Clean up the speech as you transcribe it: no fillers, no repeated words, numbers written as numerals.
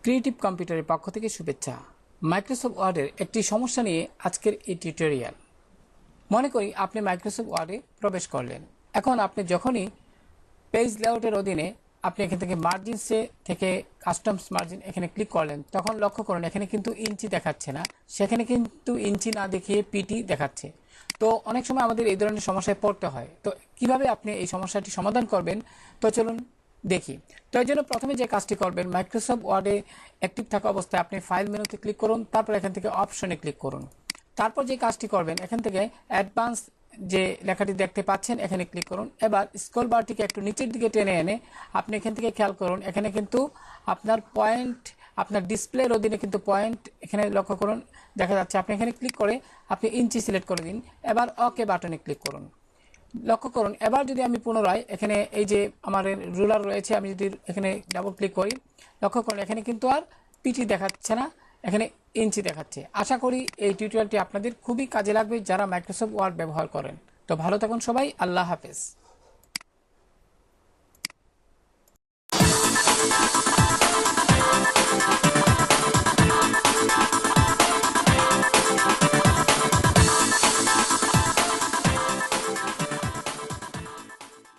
Creative কম্পিউটারের পক্ষ থেকে শুভেচ্ছা। মাইক্রোসফট ওয়ার্ডের একটি সমস্যা নিয়ে আজকের এই টিউটোরিয়াল। মনে করি আপনি মাইক্রোসফট ওয়ার্ডে প্রবেশ করলেন। এখন আপনি যখনই পেজ লেআউটের অধীনে আপনি এখান থেকে মার্জিনসে থেকে কাস্টমস মার্জিন এখানে ক্লিক করলেন, তখন লক্ষ্য করুন এখানে কিন্তু ইঞ্চি দেখাচ্ছে না, সেখানে কিন্তু ইঞ্চি না দেখিয়ে পিটি দেখাচ্ছে। তো অনেক সময় আমাদের এই ধরনের সমস্যায় পড়তে হয়। তো কিভাবে আপনি এই সমস্যাটি সমাধান করবেন, তো চলুন দেখি। তো এই জন্য প্রথমে যে কাজটি করবেন, মাইক্রোসফট ওয়ার্ডে অ্যাক্টিভ থাকা অবস্থায় আপনি ফাইল মেনুতে ক্লিক করুন, তারপর এখান থেকে অপশনে ক্লিক করুন। তারপর যে কাজটি করবেন, এখান থেকে অ্যাডভান্স যে লেখাটি দেখতে পাচ্ছেন এখানে ক্লিক করুন। এবার স্ক্রল বারটিকে একটু নিচের দিকে টেনে এনে আপনি এখান থেকে খেয়াল করুন, এখানে কিন্তু আপনার পয়েন্ট, আপনার ডিসপ্লের অধীনে কিন্তু পয়েন্ট এখানে লক্ষ্য করুন দেখা যাচ্ছে। আপনি এখানে ক্লিক করে আপনি ইঞ্চি সিলেক্ট করে দিন। এবার ওকে বাটনে ক্লিক করুন। লক্ষ্য করুন এবার যদি আমি পুনরায় এখানে এই যে আমার রুলার রয়েছে, আমি যদি এখানে ডাবল ক্লিক করি, লক্ষ্য করুন এখানে কিন্তু আর পিটি দেখাচ্ছে না, এখানে ইঞ্চি দেখাচ্ছে। আশা করি এই টিউটোরিয়ালটি আপনাদের খুবই কাজে লাগবে যারা মাইক্রোসফট ওয়ার্ড ব্যবহার করেন। তো ভালো থাকুন সবাই, আল্লাহ হাফেজ।